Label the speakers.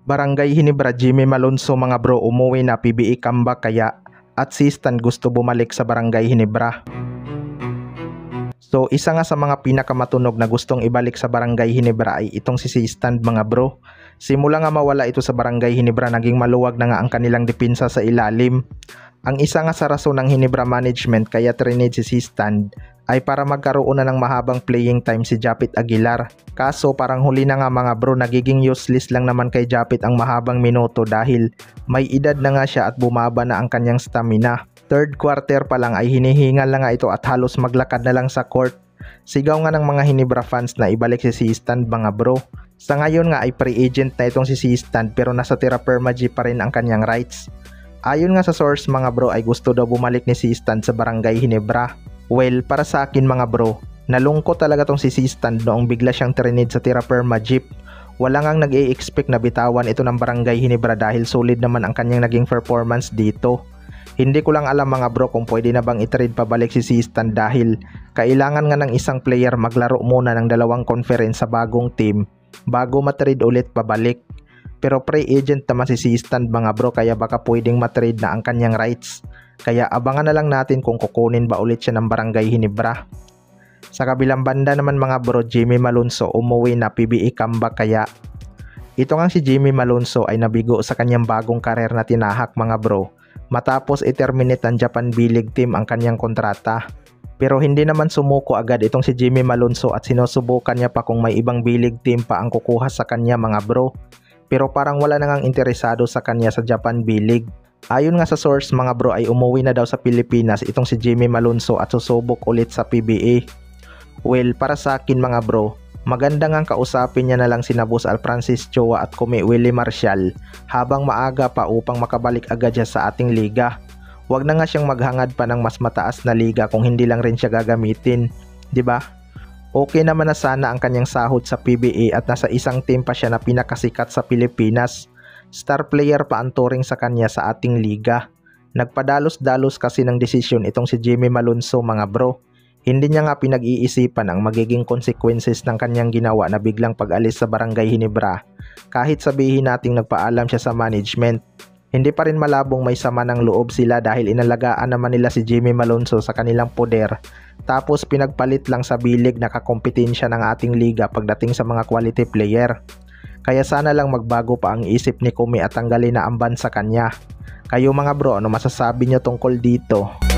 Speaker 1: Barangay Ginebra, Jimmy Malonzo mga bro, umuwi na, PBA comeback kaya at si Stan gusto bumalik sa Barangay Ginebra. So isa nga sa mga pinakamatunog na gustong ibalik sa Barangay Ginebra ay itong si Stan mga bro. Simula nga mawala ito sa Barangay Ginebra, naging maluwag na nga ang kanilang depensa sa ilalim. Ang isa nga sa rason ng Ginebra management kaya trinade si Stan ay para magkaroon na ng mahabang playing time si Japit Aguilar. Kaso parang huli na nga mga bro, nagiging useless lang naman kay Japit ang mahabang minuto dahil may edad na nga siya at bumaba na ang kanyang stamina. Third quarter pa lang ay hinihingal na nga ito at halos maglakad na lang sa court. Sigaw nga ng mga Ginebra fans na ibalik si Stan mga bro. Sa ngayon nga ay free agent na itong si Stan pero nasa Terra Firma G pa rin ang kanyang rights. Ayon nga sa source mga bro ay gusto daw bumalik ni Stan sa Barangay Ginebra. Well, para sa akin mga bro, nalungkot talaga tong si Stan noong bigla siyang trinade sa Terra Firma Jeep. Wala ngang nag-i-expect na bitawan ito ng Barangay Ginebra dahil solid naman ang kanyang naging performance dito. Hindi ko lang alam mga bro kung pwede na bang i-trade pabalik si Stan dahil kailangan nga ng isang player maglaro muna ng dalawang conference sa bagong team bago matrade ulit pabalik. Pero free agent naman si Stan mga bro kaya baka pwedeng matrade na ang kanyang rights. Kaya abangan na lang natin kung kukunin ba ulit siya ng Barangay Ginebra. Sa kabilang banda naman mga bro, Jimmy Malonzo umuwi na, PBA comeback kaya. Ito nga si Jimmy Malonzo ay nabigo sa kanyang bagong karir na tinahak mga bro. Matapos i-terminate ng Japan B-League team ang kanyang kontrata. Pero hindi naman sumuko agad itong si Jimmy Malonzo at sinusubukan niya pa kung may ibang B-League team pa ang kukuha sa kanya mga bro. Pero parang wala nang interesado sa kanya sa Japan B-League. Ayon nga sa source mga bro ay umuwi na daw sa Pilipinas itong si Jimmy Malonzo at susubok ulit sa PBA. Well, para sa akin mga bro, maganda nga kausapin niya na lang sina Boss Alfrancis Chua at Kumi Willie Marcial habang maaga pa upang makabalik agad siya sa ating liga. Huwag na nga siyang maghangad pa ng mas mataas na liga kung hindi lang rin siya gagamitin, 'di ba? Okay naman na sana ang kanyang sahod sa PBA at nasa isang team pa siya na pinakasikat sa Pilipinas. Star player pa ang turing sa kanya sa ating liga. Nagpadalos-dalos kasi ng desisyon itong si Jimmy Malonzo mga bro. Hindi niya nga pinag-iisipan ang magiging consequences ng kanyang ginawa na biglang pag-alis sa Barangay Ginebra. Kahit sabihin nating nagpaalam siya sa management, hindi pa rin malabong may sama ng loob sila dahil inalagaan naman nila si Jimmy Malonzo sa kanilang poder. Tapos pinagpalit lang sa bilig na kakompetensya ng ating liga pagdating sa mga quality player. Kaya sana lang magbago pa ang isip ni Kumi at tanggalin na ang ban sa kanya. Kayo mga bro, ano masasabi nyo tungkol dito?